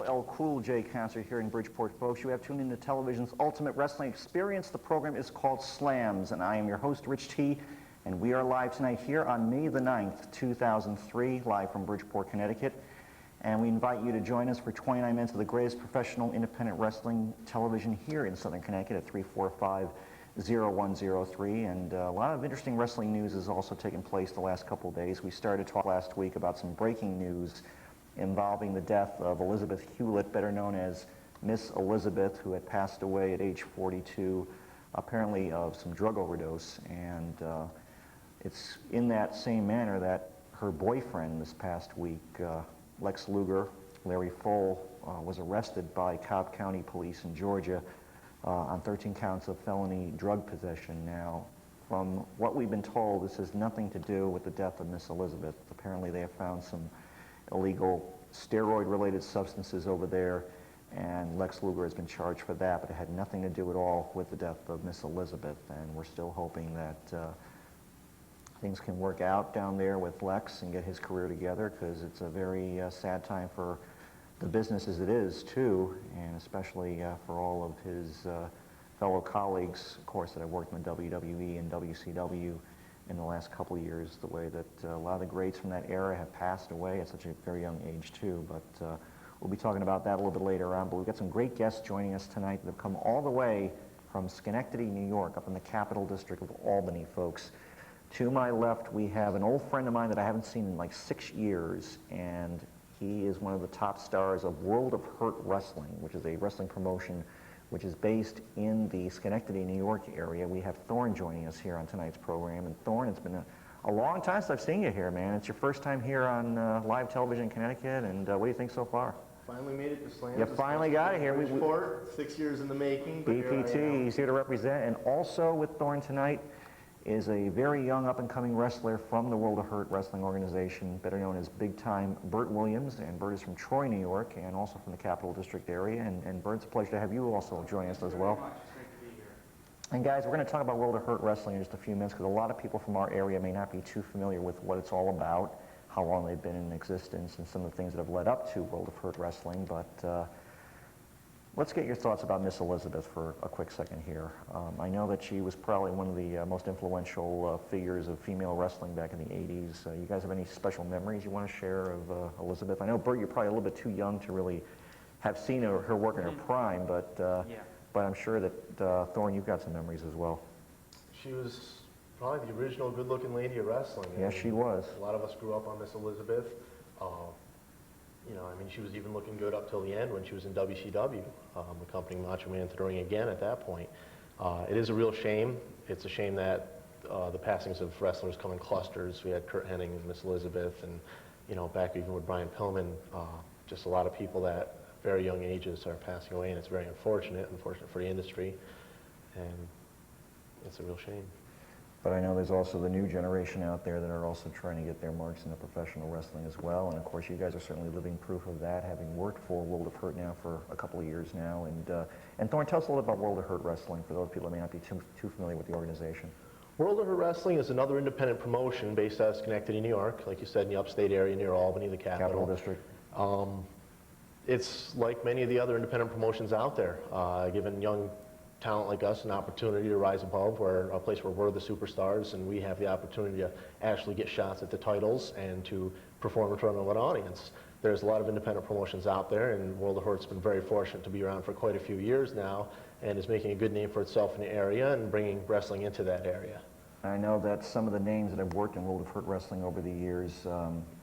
LL Cool J concert here in Bridgeport, folks. You have tuned into television's ultimate wrestling experience. The program is called Slamz, and I am your host, Rich T. And we are live tonight here on May the 9th, 2003, live from Bridgeport, Connecticut. And we invite you to join us for 29 minutes of the greatest professional independent wrestling television here in Southern Connecticut at 345-0103. And a lot of interesting wrestling news has also taken place the last couple of days. We started to talk last week about some breaking news involving the death of Elizabeth Hewlett, better known as Miss Elizabeth, who had passed away at age 42, apparently of some drug overdose. And it's in that same manner that her boyfriend this past week, Lex Luger, Larry Fole, was arrested by Cobb County Police in Georgia on 13 counts of felony drug possession. Now, from what we've been told, this has nothing to do with the death of Miss Elizabeth. Apparently they have found some illegal steroid-related substances over there, and Lex Luger has been charged for that, but it had nothing to do at all with the death of Miss Elizabeth, and we're still hoping that things can work out down there with Lex and get his career together, because it's a very sad time for the business as it is, too, and especially for all of his fellow colleagues, of course, that have worked in the WWE and WCW in the last couple of years, the way that a lot of the greats from that era have passed away at such a very young age, too. But we'll be talking about that a little bit later on. But we've got some great guests joining us tonight that have come all the way from Schenectady, New York, up in the Capital District of Albany, folks. To my left, we have an old friend of mine that I haven't seen in like 6 years, and he is one of the top stars of World of Hurt Wrestling, which is a wrestling promotion which is based in the Schenectady, New York area. We have Thornn joining us here on tonight's program. And Thornn, it's been a long time since I've seen you here, man. It's your first time here on live television in Connecticut, and what do you think so far? Finally made it to Slamz. You finally got it here. Bridgeport, 6 years in the making. BPT, he's here to represent. And also with Thornn tonight is a very young up-and-coming wrestler from the World of Hurt Wrestling organization, better known as Bigtime, Bert Williams. And Bert is from Troy, New York, and also from the Capital District area. And Bert, it's a pleasure to have you also join us as well. Very much. It's great to be here. And guys, we're going to talk about World of Hurt Wrestling in just a few minutes, because a lot of people from our area may not be too familiar with what it's all about, how long they've been in existence, and some of the things that have led up to World of Hurt Wrestling. But let's get your thoughts about Miss Elizabeth for a quick second here. I know that she was probably one of the most influential figures of female wrestling back in the 80s. You guys have any special memories you want to share of Elizabeth? I know, Bert, you're probably a little bit too young to really have seen her work in her prime, but I'm sure that, Thornn, you've got some memories as well. She was probably the original good-looking lady of wrestling. Yes, she was. A lot of us grew up on Miss Elizabeth. You know, I mean, she was even looking good up till the end when she was in WCW, accompanying Macho Man to the ring again at that point. It is a real shame. It's a shame that the passings of wrestlers come in clusters. We had Curt Hennig and Miss Elizabeth, and, you know, back even with Brian Pillman, just a lot of people that at very young ages are passing away, and it's very unfortunate for the industry, and it's a real shame. But I know there's also the new generation out there that are also trying to get their marks in the professional wrestling as well. And of course, you guys are certainly living proof of that, having worked for World of Hurt now for a couple of years now. And Thornn, tell us a little about World of Hurt Wrestling for those people that may not be too familiar with the organization. World of Hurt Wrestling is another independent promotion based out of Schenectady, New York, like you said, in the upstate area near Albany, the capital. District. It's like many of the other independent promotions out there, giving young talent like us an opportunity to rise above, a place where we're the superstars and we have the opportunity to actually get shots at the titles and to perform in front of an audience. There's a lot of independent promotions out there, and World of Hurt's been very fortunate to be around for quite a few years now and is making a good name for itself in the area and bringing wrestling into that area. I know that some of the names that have worked in World of Hurt Wrestling over the years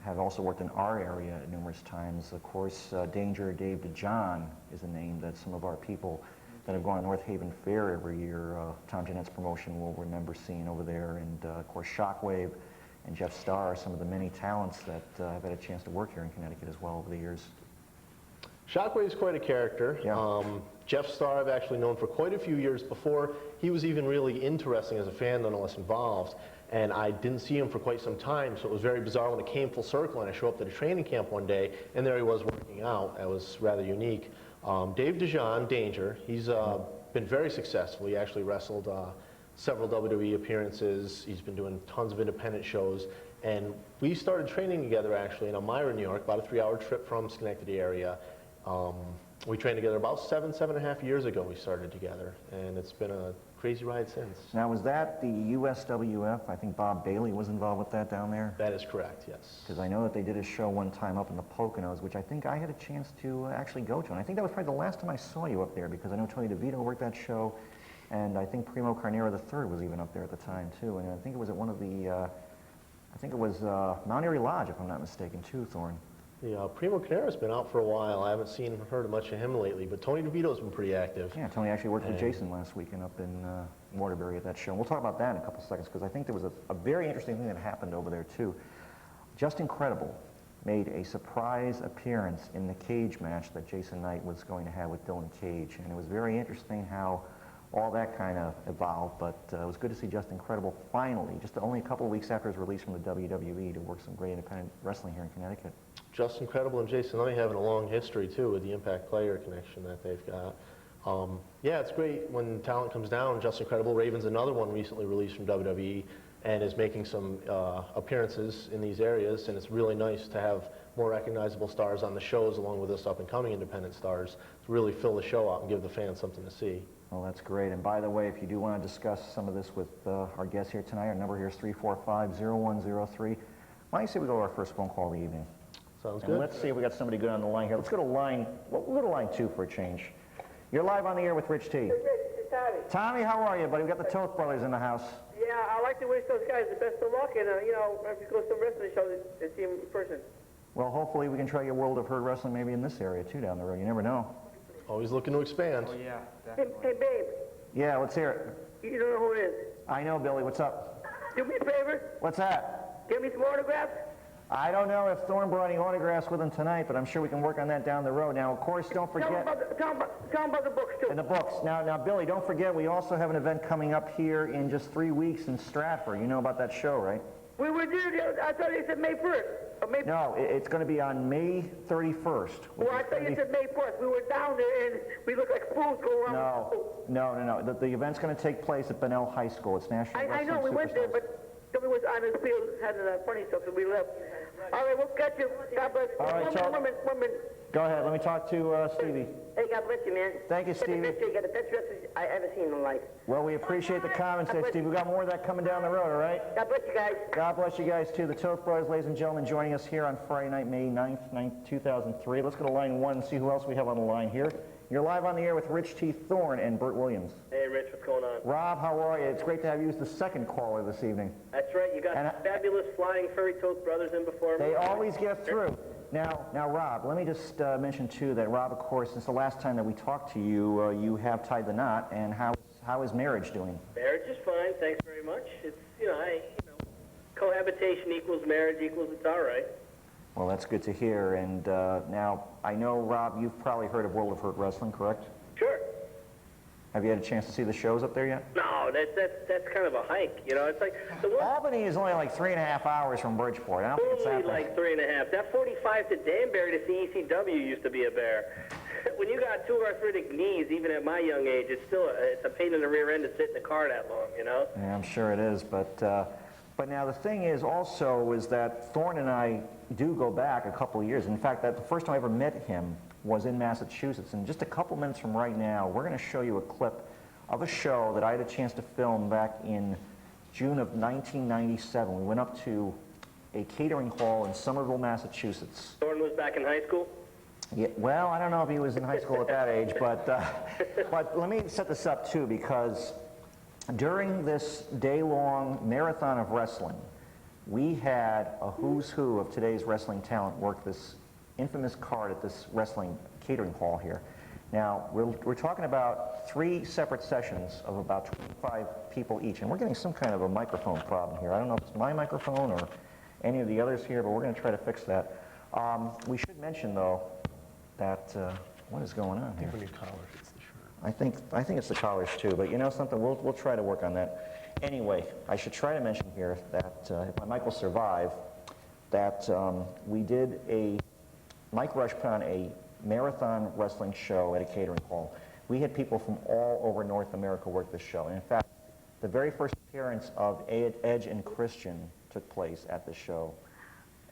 have also worked in our area numerous times. Of course, Danger Dave DeJohn is a name that some of our people that have gone to North Haven Fair every year, Tom Jeanette's promotion, will remember seeing over there. And of course, Shockwave and Jeff Starr are some of the many talents that have had a chance to work here in Connecticut as well over the years. Shockwave's quite a character. Yeah. Jeff Starr I've actually known for quite a few years before he was even really into wrestling as a fan, nonetheless involved. And I didn't see him for quite some time, so it was very bizarre when it came full circle and I showed up to the training camp one day and there he was working out. That was rather unique. Dave DeJohn, Danger, he's been very successful. He actually wrestled several WWE appearances. He's been doing tons of independent shows. And we started training together actually in Elmira, New York, about a 3-hour trip from Schenectady area. We trained together about 7.5 years ago we started together, and it's been a crazy ride since. Now, was that the USWF? I think Bob Bailey was involved with that down there? That is correct, yes. Because I know that they did a show one time up in the Poconos, which I think I had a chance to actually go to. And I think that was probably the last time I saw you up there, because I know Tony DeVito worked that show, and I think Primo Carnera III was even up there at the time, too. And I think it was at one of the, I think it was Mount Airy Lodge, if I'm not mistaken, too, Thornn. Yeah, Primo Carnera's been out for a while. I haven't heard much of him lately, but Tony DeVito's been pretty active. Yeah, Tony actually worked with Jason last weekend up in Waterbury at that show. And we'll talk about that in a couple seconds, because I think there was a very interesting thing that happened over there, too. Just Incredible made a surprise appearance in the cage match that Jason Knight was going to have with Dylan Cage. And it was very interesting how all that kind of evolved, but it was good to see Just Incredible finally, just only a couple of weeks after his release from the WWE, to work some great independent wrestling here in Connecticut. Just Incredible and Jason Knight having a long history, too, with the Impact Player connection that they've got. Yeah, it's great when talent comes down. Just Incredible, Raven's another one recently released from WWE and is making some appearances in these areas, and it's really nice to have more recognizable stars on the shows along with us up-and-coming independent stars to really fill the show out and give the fans something to see. Well, that's great. And by the way, if you do want to discuss some of this with our guests here tonight, our number here is 345-0103. Why don't you say we go to our first phone call of the evening? Sounds And good. let's see if we got somebody good on the line here. Let's go to line, well, we'll go to line 2 for a change. You're live on the air with Rich T. Hey, Rich, it's Tommy. Tommy, how are you, buddy? We got the Toth Brothers in the house. Yeah, I like to wish those guys the best of luck, and you know, if you go to some wrestling shows, to see them in person. Well, hopefully we can try your World of Hurt Wrestling maybe in this area, too, down the road. You never know. Always looking to expand. Oh, yeah, Hey, definitely. hey, babe, Yeah, let's hear it. you don't know who it is. I know, Billy. What's up? Do me a favor, What's that? give me some autographs. I don't know if Thornn brought any autographs with him tonight, but I'm sure we can work on that down the road. Now, of course, don't Tell them forget... about the books, too. And the books. Now, Billy, don't forget, we also have an event coming up here in just 3 weeks in Stratford. You know about that show, right? We were there, I thought you said May 1st. Or May No, it's going to be on May 31st. Well, I thought you said May 1st. We were down there, and we looked like fools going around. No. The event's going to take place at Bunnell High School. It's National I Wrestling know, we went there, Superstars. but somebody was on his field had funny stuff, so we left. All right, we'll catch you. God bless. All right, one minute. Go ahead. Let me talk to Stevie. Hey, God bless you, man. Thank you, Stevie. You got the best wrestlers I ever seen in life. Well, we appreciate the comments there, Steve. We've got more of that coming down the road, all right? God bless you guys. God bless you guys, too. The Toth Brothers, ladies and gentlemen, joining us here on Friday night, May 9th, 2003. Let's go to line 1 and see who else we have on the line here. You're live on the air with Rich T. Thornn and Bert Williams. Hey, Rich, what's going on? Rob, how are you? It's great to have you as the second caller this evening. That's right, you got And fabulous flying furry Toth Brothers in before me. They always get through. Now, Rob, let me just mention, too, that Rob, of course, since the last time that we talked to you, you have tied the knot, and how is marriage doing? Marriage is fine, thanks very much. It's, cohabitation equals marriage equals it's all right. Well, that's good to hear. And now, I know, Rob, you've probably heard of World of Hurt Wrestling, correct? Sure. Have you had a chance to see the shows up there yet? No, that's kind of a hike, It's like the one Albany is only like 3.5 hours from Bridgeport. I don't think it's only that bad. like 3.5. That 45 to Danbury to see ECW used to be a bear. When you got two arthritic knees, even at my young age, it's a pain in the rear end to sit in the car that long, Yeah, I'm sure it is. But now the thing is also is that Thornn and I do go back a couple of years. In fact, the first time I ever met him was in Massachusetts. And just a couple minutes from right now, we're going to show you a clip of a show that I had a chance to film back in June of 1997. We went up to a catering hall in Somerville, Massachusetts. Thornn was back in high school? Yeah, well, I don't know if he was in high school at that age, but let me set this up, too, because during this day-long marathon of wrestling, we had a who's who of today's wrestling talent work this infamous card at this wrestling catering hall here. Now, we're talking about 3 separate sessions of about 25 people each, and we're getting some kind of a microphone problem here. I don't know if it's my microphone or any of the others here, but we're going to try to fix that. We should mention, though, that what is going on here? When your collar fits the shirt. I think it's the collars too, but you know something, we'll try to work on that. Anyway, I should try to mention here that if my mic will survive, that we did Mike Rush put on a marathon wrestling show at a catering hall. We had people from all over North America work this show. And in fact, the very first appearance of Edge and Christian took place at the show.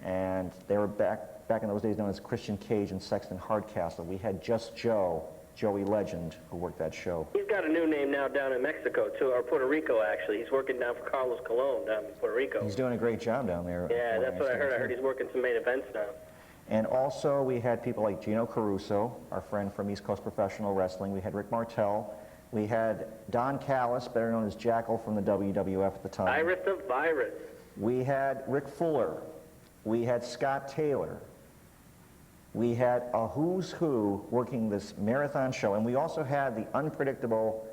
and they were back in those days known as Christian Cage and Sexton Hardcastle. We had Just Joe, Joey Legend, who worked that show. He's got a new name now down in Mexico, too, or Puerto Rico, actually. He's working down for Carlos Colon down in Puerto Rico. He's doing a great job down there. Yeah, that's what I heard. I heard he's working some main events now. And also, we had people like Gino Caruso, our friend from East Coast Professional Wrestling. We had Rick Martel. We had Don Callis, better known as Jackal from the WWF at the time. Iris the Virus. We had Rick Fuller. We had Scott Taylor. We had a who's who working this marathon show. And we also had the unpredictable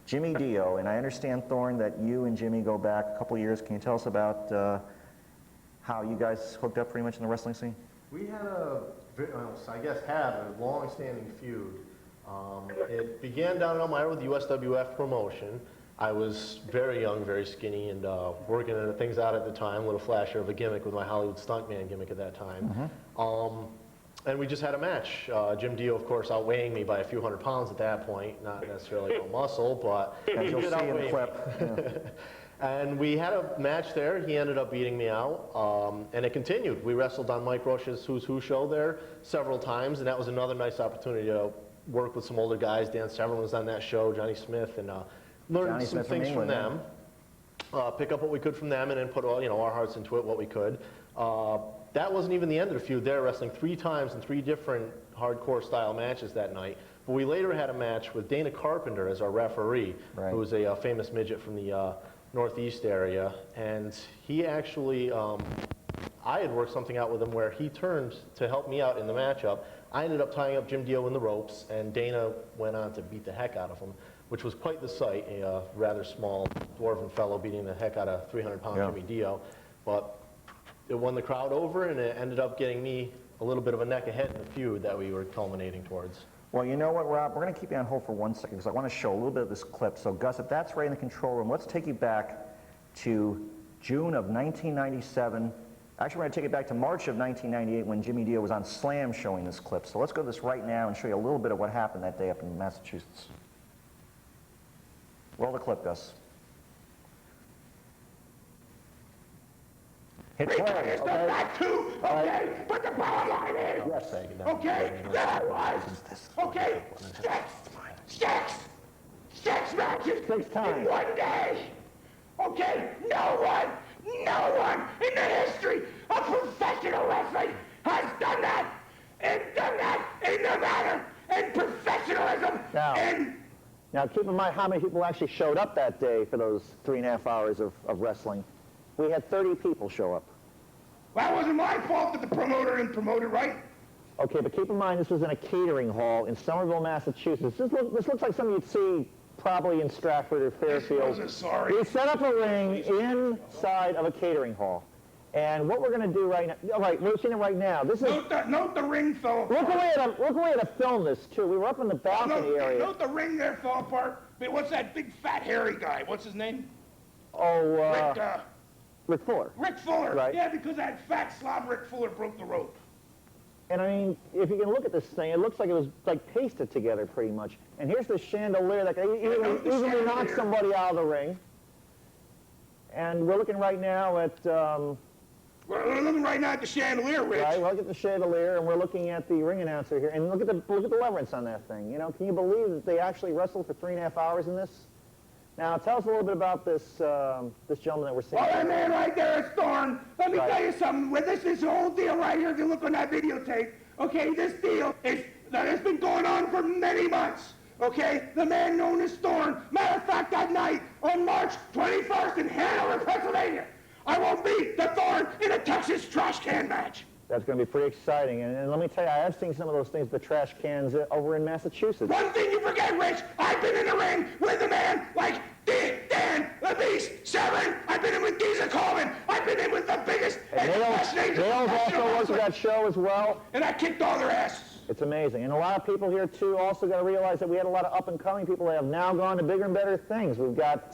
Jimmy Dio. And I understand, Thornn, that you and Jimmy go back a couple years. Can you tell us about how you guys hooked up pretty much in the wrestling scene? We had a long-standing feud. It began down in Elmira with USWF promotion. I was very young, very skinny, and working things out at the time, a little flasher of a gimmick with my Hollywood stuntman gimmick at that time. And we just had a match. Jim Dio, of course, outweighing me by a few hundred pounds at that point. Not necessarily no muscle, but As he you'll did see in the outweigh me. clip. And we had a match there. He ended up beating me out, and it continued. We wrestled on Mike Rush's Who's Who show there several times, and that was another nice opportunity to work with some older guys. Dan Severn was on that show, Johnny Smith, and learn some things from them. Pick up what we could from them, and then put our hearts into it, what we could. That wasn't even the end of the feud. They're wrestling 3 times in 3 different hardcore style matches that night. But we later had a match with Dana Carpenter as our referee, Right. who was a famous midget from the Northeast area, and he actually, I had worked something out with him where he turned to help me out in the matchup. I ended up tying up Jim Dio in the ropes, and Dana went on to beat the heck out of him, which was quite the sight, a rather small dwarven fellow beating the heck out of 300-pound Jimmy Dio. But it won the crowd over, and it ended up getting me a little bit of a neck ahead in the feud that we were culminating towards. Well, you know what, Rob? We're going to keep you on hold for 1 second because I want to show a little bit of this clip. So, Gus, if that's right in the control room, let's take you back to June of 1997. Actually, we're going to take it back to March of 1998 when Jimmy Dio was on Slam showing this clip. So let's go to this right now and show you a little bit of what happened that day up in Massachusetts. Roll the clip, Gus. Hit play. It's not that too, okay? But the bottom line is, Yes. okay, that was, okay, six matches 6 times. in 1 day. Okay, no one in the history of professional wrestling has done that and done that in the manner and professionalism Now, keep in mind how many people actually showed up that day for those 3.5 hours of wrestling. We had 30 people show up. That wasn't my fault that the promoter didn't promote it right. Okay, but keep in mind this was in a catering hall in Somerville, Massachusetts. This looks like something you'd see probably in Stratford or Fairfield. This was a sorry. We set up a ring inside of a catering hall. And what we're going to do right now, all right, we're seeing it right now. This is, Note the ring fell apart. look away to film this, too. We were up in the balcony area. Note the ring there fell apart. But what's that big fat hairy guy? What's his name? Rick Fuller. Rick Fuller. Right. Yeah, because that fat slob Rick Fuller broke the rope. And I mean, if you can look at this thing, it looks like it was like pasted together pretty much. And here's the chandelier that can easily knock somebody out of the ring. And we're looking right now at... We're looking right now at the chandelier, Rich. Right, we'll look at the chandelier, and we're looking at the ring announcer here. And look at the leverance on that thing. You know, can you believe that they actually wrestled for 3.5 hours in this? Now, tell us a little bit about this this gentleman that we're seeing. Well, that man right there is Thornn. Let me Right. tell you something. With this whole deal right here, if you look on that videotape, okay, this deal has been going on for many months. Okay, the man known as Thornn. Matter of fact, that night on March 21st in Hanover, Pennsylvania, I will beat the Thornn in a Texas trash can match. That's going to be pretty exciting. And let me tell you, I have seen some of those things, the trash cans over in Massachusetts. One thing you forget, Rich, I've been in the ring with a man like Dan, the Beast, Severn. I've been in with Geezer Coleman. I've been in with the biggest and the best names. Nails also worked at that show as well. And I kicked all their asses. It's amazing. And a lot of people here, too, also got to realize that we had a lot of up-and-coming people that have now gone to bigger and better things. We've got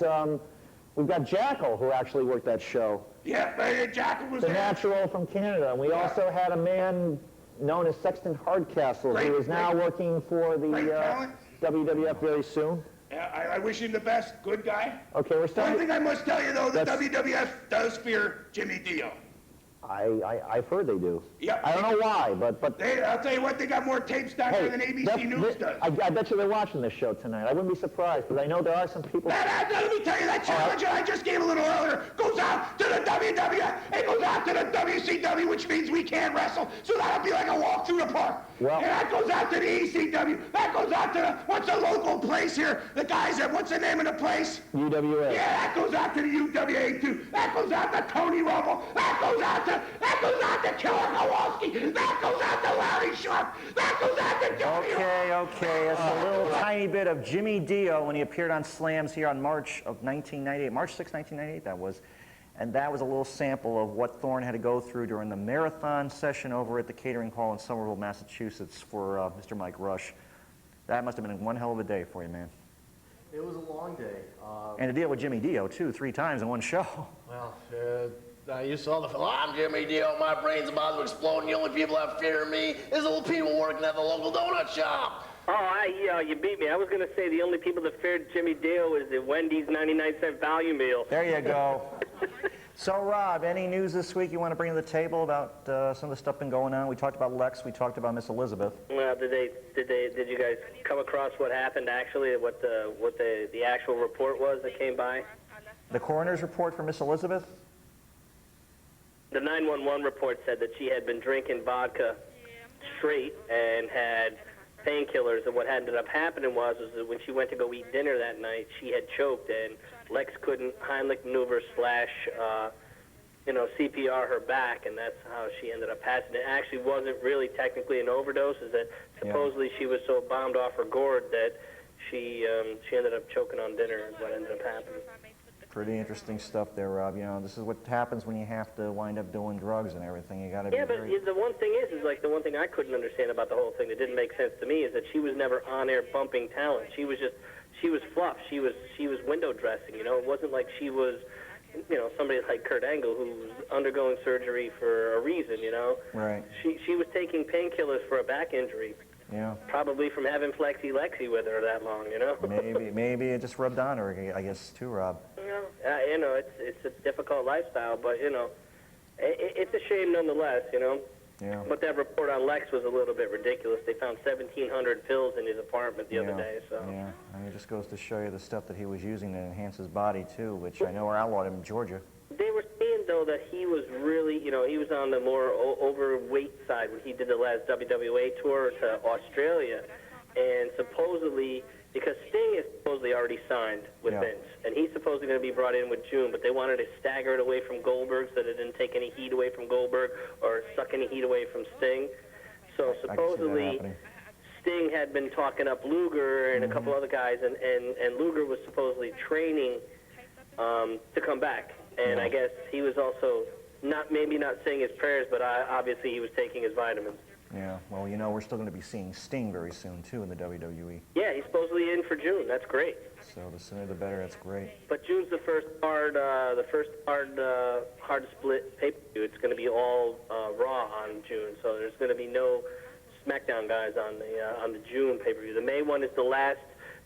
Jackal, who actually worked that show. Yeah, Jackal was The there. Natural from Canada. And we also had a man known as Sexton Hardcastle, who is now working for the great talent. WWF very soon. Yeah, I wish him the best. Good guy. Okay, we're One starting. thing I must tell you, though, the That's- WWF does fear Jimmy Dio. I've heard they do. Yep. I don't know why, but I'll tell you what, they got more tapes down there than ABC News does. I bet you they're watching this show tonight. I wouldn't be surprised, because I know there are some people. Let me tell you, that challenge I just gave a little earlier goes out to the WWF, it goes out to the WCW, which means we can't wrestle, so that'll be like a walk through the park. Well, and that goes out to the ECW, that goes out to what's the local place here? The guys that, what's the name of the place? UWA. Yeah, that goes out to the UWA too. That goes out to Tony Rumble. That goes out to Killer Kowalski. That goes out to Larry Sharp. That goes out to Joey. Okay. That's a little tiny bit of Jimmy Dio when he appeared on Slamz here on March of 1998. March 6, 1998, that was. And that was a little sample of what Thornn had to go through during the marathon session over at the catering hall in Somerville, Massachusetts for Mr. Mike Rush. That must have been one hell of a day for you, man. It was a long day. And to deal with Jimmy Dio, too, 3 times in one show. Well, I used to all the fellow, I'm Jimmy Dio, my brain's about to explode, and the only people that fear me is the little people working at the local donut shop. Oh, you beat me. I was going to say the only people that feared Jimmy Dio is the Wendy's 99-cent value meal. There you go. So, Rob, any news this week you want to bring to the table about some of the stuff been going on? We talked about Lex. We talked about Miss Elizabeth. Well, did you guys come across what happened actually? What the actual report was that came by? The coroner's report for Miss Elizabeth? The 911 report said that she had been drinking vodka straight and had painkillers, and what ended up happening was that when she went to go eat dinner that night, she had choked, and Lex couldn't Heimlich maneuver / CPR her back, and that's how she ended up passing. It actually wasn't really technically an overdose, is that supposedly she was so bombed off her gourd that she ended up choking on dinner, is what ended up happening. Pretty interesting stuff there, Rob. You know, this is what happens when you have to wind up doing drugs and everything. You got to be but the one thing is like the one thing I couldn't understand about the whole thing that didn't make sense to me is that she was never on-air bumping talent. She was fluff. She was window dressing. You know, it wasn't like she was, somebody like Kurt Angle who was undergoing surgery for a reason. You know, right? She was taking painkillers for a back injury. Yeah. Probably from having Flexi Lexi with her that long, you know. maybe it just rubbed on her, I guess, too, Rob. It's a difficult lifestyle, but it's a shame nonetheless, Yeah. But that report on Lex was a little bit ridiculous. They found 1,700 pills in his apartment the other day, so. Yeah, I mean, it just goes to show you the stuff that he was using to enhance his body too, which I know are outlawed in Georgia. They were saying, though, that he was really, he was on the more overweight side when he did the last WWA tour to Australia. And supposedly, because Sting is supposedly already signed with Vince, and he's supposedly going to be brought in with June, but they wanted to stagger it away from Goldberg so that it didn't take any heat away from Goldberg or suck any heat away from Sting. So supposedly, Sting had been talking up Luger and a couple other guys, and Luger was supposedly training to come back. And I guess he was also maybe not saying his prayers, but obviously he was taking his vitamins. Yeah, well, we're still going to be seeing Sting very soon, too, in the WWE. Yeah, he's supposedly in for June. That's great. So the sooner the better. That's great. But June's the first hard split pay-per-view. It's going to be all Raw on June, so there's going to be no SmackDown guys on the June pay-per-view. The May one is the last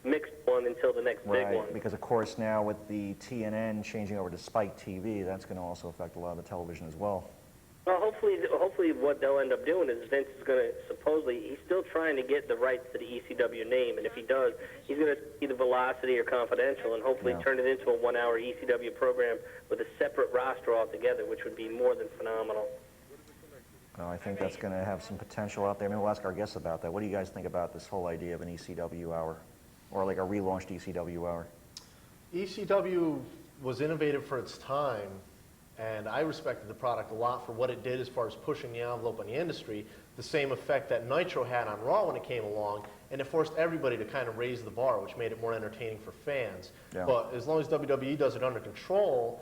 mixed one until the next big one. Because of course now with the TNN changing over to Spike TV, that's going to also affect a lot of the television as well. Well, hopefully what they'll end up doing is Vince is going to he's still trying to get the rights to the ECW name, and if he does, he's going to see the Velocity or Confidential and hopefully turn it into a 1-hour ECW program with a separate roster altogether, which would be more than phenomenal. Well, I think that's going to have some potential out there. Maybe we'll ask our guests about that. What do you guys think about this whole idea of an ECW hour? Or like a relaunched ECW hour? ECW was innovative for its time, and I respected the product a lot for what it did as far as pushing the envelope on the industry, the same effect that Nitro had on Raw when it came along, and it forced everybody to kind of raise the bar, which made it more entertaining for fans. Yeah. But as long as WWE does it under control,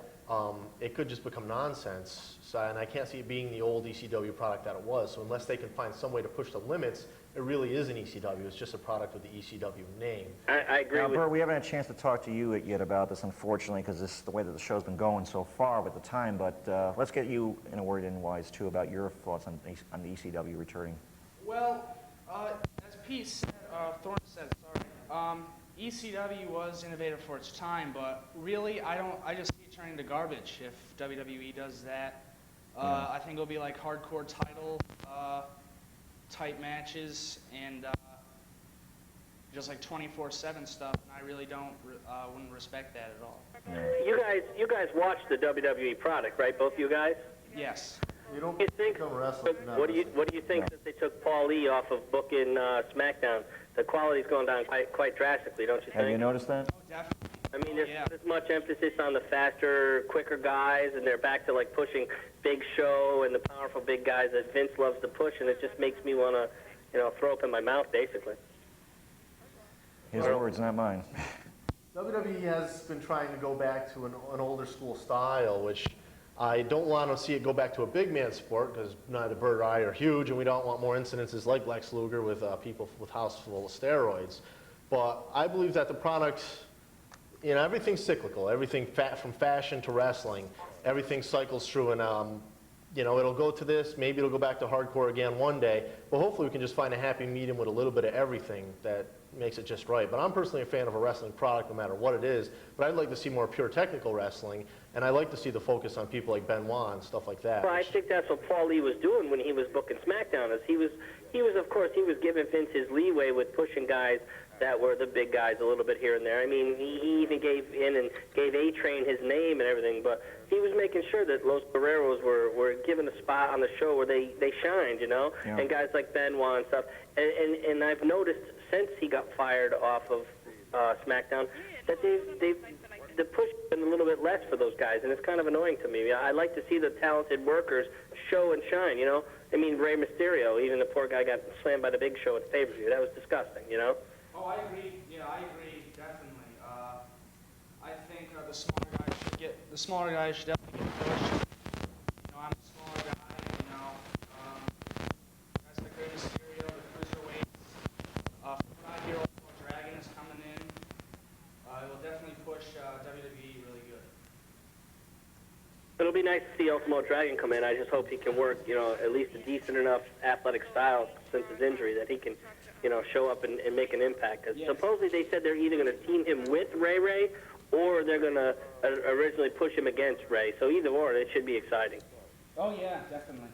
it could just become nonsense, and I can't see it being the old ECW product that it was, so unless they can find some way to push the limits, it really is an ECW. It's just a product with the ECW name. I agree now, with Bert, we haven't had a chance to talk to you yet about this, unfortunately, because this is the way that the show's been going so far with the time, but let's get you in a word in wise, too, about your thoughts on the ECW returning. Well, as Pete said, Thornn said, ECW was innovative for its time, but really, I just see it turning to garbage if WWE does that I think it'll be like hardcore title type matches and just like 24/7 stuff. And I really wouldn't respect that at all. You guys watch the WWE product, right? Both you guys. Yes. You don't You think? become a wrestler. if you're not What do wrestling. you think that they took Paul Lee off of booking SmackDown? The quality's gone down quite drastically, don't you think? Have you noticed that? Oh, definitely. I mean, there's Yeah. not as much emphasis on the faster, quicker guys, and they're back to like pushing Big Show and the powerful big guys that Vince loves to push, and it just makes me want to, throw up in my mouth, basically. His words, not mine. WWE has been trying to go back to an older school style, which I don't want to see it go back to a big man sport because neither Bert or I are huge, and we don't want more incidences like Lex Luger with people with house full of steroids. But I believe that the product, everything's cyclical. Everything from fashion to wrestling, everything cycles through, and it'll go to this. Maybe it'll go back to hardcore again one day. But hopefully we can just find a happy medium with a little bit of everything that makes it just right. But I'm personally a fan of a wrestling product no matter what it is. But I'd like to see more pure technical wrestling, and I like to see the focus on people like Benoit and stuff like that. Well, I think that's what Paul Lee was doing when he was booking SmackDown. Is he was of course giving Vince his leeway with pushing guys that were the big guys a little bit here and there. I mean, he even gave A-Train his name and everything, but he was making sure that Los Guerreros were given a spot on the show where they shined, Yeah. and guys like Benoit and stuff. And I've noticed since he got fired off of SmackDown that the push has been a little bit less for those guys, and it's kind of annoying to me. I like to see the talented workers show and shine, I mean, Rey Mysterio, even the poor guy got slammed by the Big Show at the pay-per-view. That was disgusting, Oh, I agree. Yeah, I agree, definitely. I think the smaller guys should definitely get pushed. I'm a smaller guy, guys like Rey Mysterio, the cruiserweights. 5-year-old Dragon is coming in. It will definitely push WWE really good. It'll be nice to see Ultimo Dragon come in. I just hope he can work, at least a decent enough athletic style since his injury that he can, show up and make an impact. 'Cause Yes. supposedly they said they're either going to team him with Ray or they're going to originally push him against Ray. So either or, it should be exciting. Oh, yeah, definitely.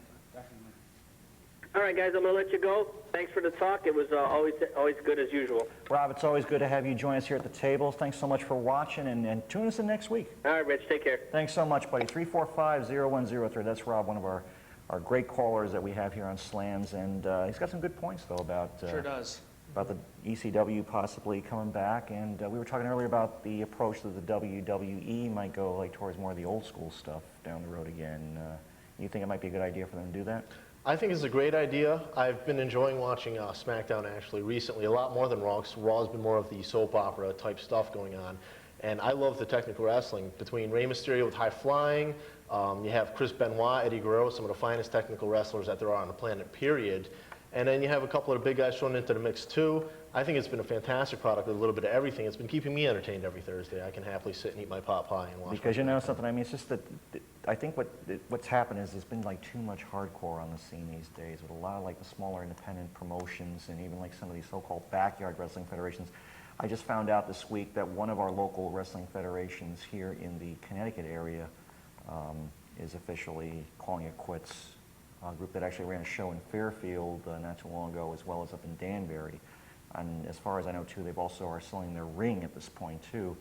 All right, guys, I'm going to let you go. Thanks for the talk. It was always good as usual. Rob, it's always good to have you join us here at the table. Thanks so much for watching, and tune us in next week. All right, Rich, take care. Thanks so much, buddy. 345-0103. That's Rob, one of our great callers that we have here on Slamz, and he's got some good points, though, about Sure does. about the ECW possibly coming back, and we were talking earlier about the approach that the WWE might go like towards more of the old school stuff down the road again. You think it might be a good idea for them to do that? I think it's a great idea. I've been enjoying watching SmackDown actually recently, a lot more than Raw, 'cause Raw's been more of the soap opera type stuff going on. And I love the technical wrestling between Rey Mysterio with high flying. You have Chris Benoit, Eddie Guerrero, some of the finest technical wrestlers that there are on the planet, period. And then you have a couple of the big guys thrown into the mix too. I think it's been a fantastic product with a little bit of everything. It's been keeping me entertained every Thursday. I can happily sit and eat my pot pie and watch. Because you know something, I mean, it's just that I think what's happened is there's been like too much hardcore on the scene these days with a lot of like the smaller independent promotions and even like some of these so-called backyard wrestling federations. I just found out this week that one of our local wrestling federations here in the Connecticut area is officially calling it quits. A group that actually ran a show in Fairfield not too long ago, as well as up in Danbury. And as far as I know, too, they've also are selling their ring at this point, too.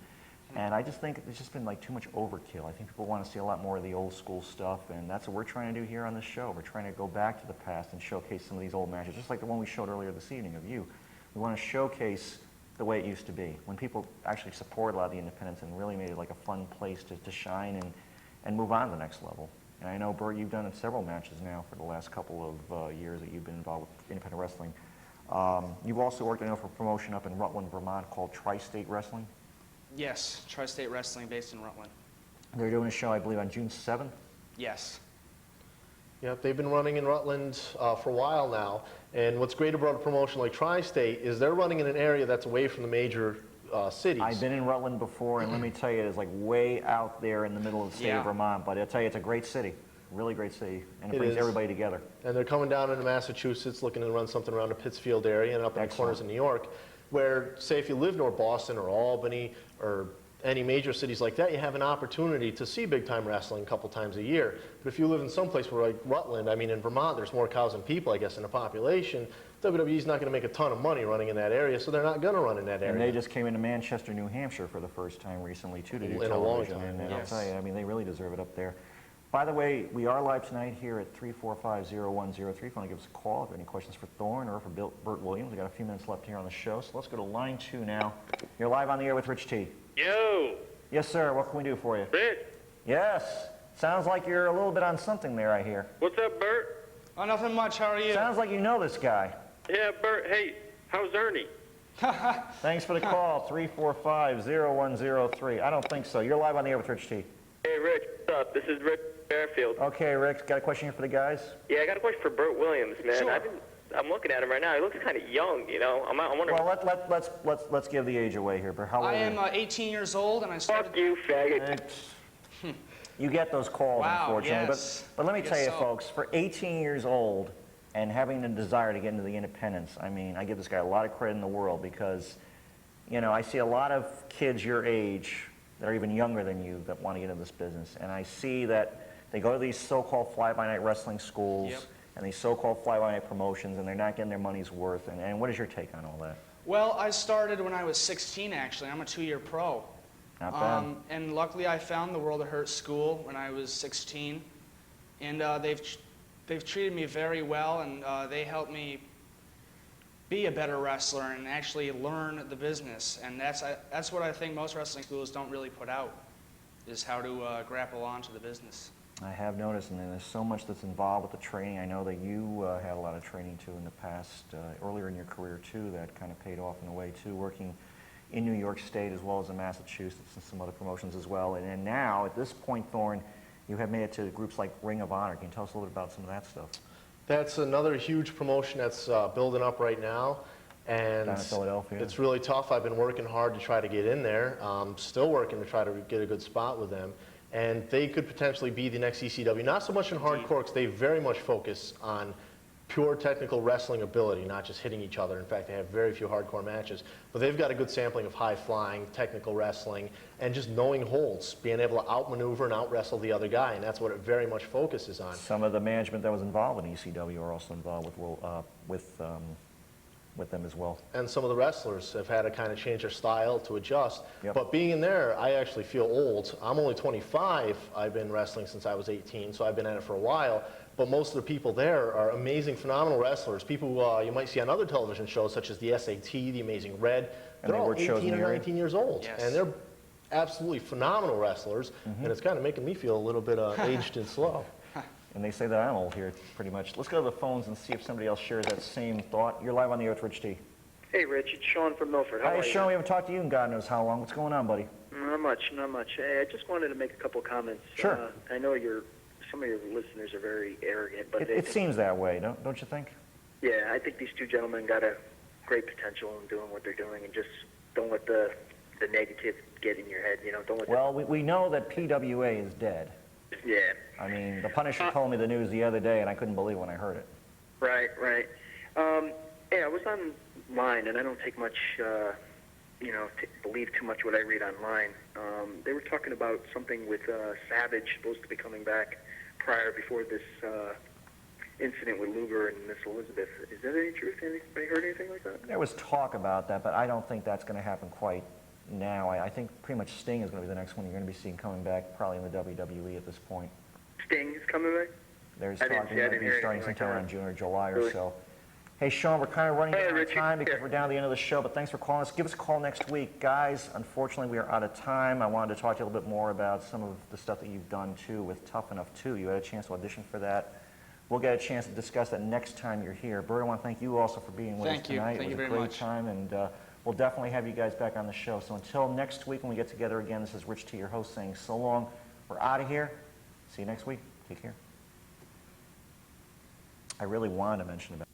And I just think it's just been like too much overkill. I think people want to see a lot more of the old school stuff, and that's what we're trying to do here on this show. We're trying to go back to the past and showcase some of these old matches, just like the one we showed earlier this evening of you. We want to showcase the way it used to be, when people actually support a lot of the independents and really made it like a fun place to shine and move on to the next level. And I know, Bert, you've done several matches now for the last couple of years that you've been involved with independent wrestling. You've also worked, I know, for a promotion up in Rutland, Vermont called Tri-State Wrestling. Yes, Tri-State Wrestling based in Rutland. They're doing a show, I believe, on June 7th. Yes. Yep, they've been running in Rutland for a while now. And what's great about a promotion like Tri-State is they're running in an area that's away from the major cities. I've been in Rutland before, and let me tell you, it's like way out there in the middle of the state of Vermont. But I'll tell you, it's a great city, really great city, and it brings everybody together. And they're coming down into Massachusetts looking to run something around the Pittsfield area and up in the corners of New York, where, say, if you live near Boston or Albany or any major cities like that, you have an opportunity to see big-time wrestling a couple times a year. But if you live in some place where, like Rutland, I mean, in Vermont, there's more cows than people, I guess, in the population, WWE's not going to make a ton of money running in that area, so they're not going to run in that area. And they just came into Manchester, New Hampshire for the first time recently, too, to do In a long television. time, And yes. I'll tell you, I mean, they really deserve it up there. By the way, we are live tonight here at 345-0103. If you want to give us a call, if you have any questions for Thornn or for Bert Williams, we've got a few minutes left here on the show, so let's go to line 2 now. You're live on the air with Rich T. Yo, Yes, sir. What can we do for you? Rich, Yes. Sounds like you're a little bit on something there, I hear. what's up, Bert? Oh, nothing much. How are you? Sounds like you know this guy. Yeah, Bert, hey, how's Ernie? Thanks for the call, 345-0103. I don't think so. You're live on the air with Rich T. Hey, Rich, what's up? This is Rich Fairfield. Okay, Rick, got a question here for the guys? Yeah, I got a question for Bert Williams, man. Sure. I'm looking at him right now. He looks kind of young, you know. I'm wondering. Well, let's give the age away here. But how old I are am you? 18 years old, and I started. Fuck you, faggot. You get those calls, Wow, unfortunately. yes. But let me Guess tell you, so. folks, for 18 years old and having the desire to get into the independents, I mean, I give this guy a lot of credit in the world because, you know, I see a lot of kids your age that are even younger than you that want to get into this business. And I see that they go to these so-called fly-by-night wrestling schools Yep. and these so-called fly-by-night promotions, and they're not getting their money's worth. And what is your take on all that? Well, I started when I was 16, actually. I'm a 2-year pro. Not bad. And luckily, I found the World of Hurt School when I was 16, and they've treated me very well, and they helped me be a better wrestler and actually learn the business. And that's what I think most wrestling schools don't really put out, is how to grapple onto the business. I have noticed, and there's so much that's involved with the training. I know that you had a lot of training too in the past, earlier in your career too, that kind of paid off in a way too, working in New York State as well as in Massachusetts and some other promotions as well. And now, at this point, Thornn, you have made it to groups like Ring of Honor. Can you tell us a little bit about some of that stuff? That's another huge promotion that's building up right now. And Down in Philadelphia. it's really tough. I've been working hard to try to get in there. Still working to try to get a good spot with them. And they could potentially be the next ECW. Not so much in hardcore, because they very much focus on pure technical wrestling ability, not just hitting each other. In fact, they have very few hardcore matches. But they've got a good sampling of high-flying, technical wrestling, and just knowing holds, being able to outmaneuver and out-wrestle the other guy, and that's what it very much focuses on. Some of the management that was involved in ECW are also involved with them as well. And some of the wrestlers have had to kind of change their style to adjust. Yep. But being in there, I actually feel old. I'm only 25. I've been wrestling since I was 18, so I've been at it for a while. But most of the people there are amazing, phenomenal wrestlers. People you might see on other television shows, such as the SAT, the Amazing Red. And They're they all work shows in 18 the or area? 19 years old. Yes. And they're absolutely phenomenal wrestlers. And it's kind of making me feel a little bit aged and slow. And they say that I'm old here, pretty much. Let's go to the phones and see if somebody else shares that same thought. You're live on the air with Rich T. Hey, Rich, it's Sean from Milford. How Hi, are Sean. We haven't talked to you in God knows how long. What's going on, buddy? you? Not much, not much. Hey, I just wanted to make a couple comments. Sure. I know some of your listeners are very arrogant, but It seems that way, don't you think? yeah, I think these two gentlemen got a great potential in doing what they're doing, and just don't let the negative get in your head. You know, don't let. Well, we know that PWA is dead. Yeah. I mean, the Punisher told me the news the other day, and I couldn't believe when I heard it. Right, right. Yeah, I was online, and I don't take much, believe too much what I read online. They were talking about something with Savage supposed to be coming back before this incident with Luger and Miss Elizabeth. Is that any truth? Anybody heard anything like that? There was talk about that, but I don't think that's going to happen quite now. I think pretty much Sting is going to be the next one you're going to be seeing coming back, probably in the WWE at this point. Sting is coming back? There's I didn't talk see- he I might didn't be hear starting anything like sometime that. around June or July or Really? so. Hey, Sean, we're kind of running Hey, out of Richie. time because Yeah. we're down to the end of the show, but thanks for calling us. Give us a call next week. Guys, unfortunately, we are out of time. I wanted to talk to you a little bit more about some of the stuff that you've done, too, with Tough Enough 2. You had a chance to audition for that. We'll get a chance to discuss that next time you're here. Bert, I want to thank you also for being with Thank us you. tonight. Thank you It was very a great much. time, and we'll definitely have you guys back on the show. So until next week when we get together again, this is Rich T, your host, saying so long. We're out of here. See you next week. Take care. I really wanted to mention about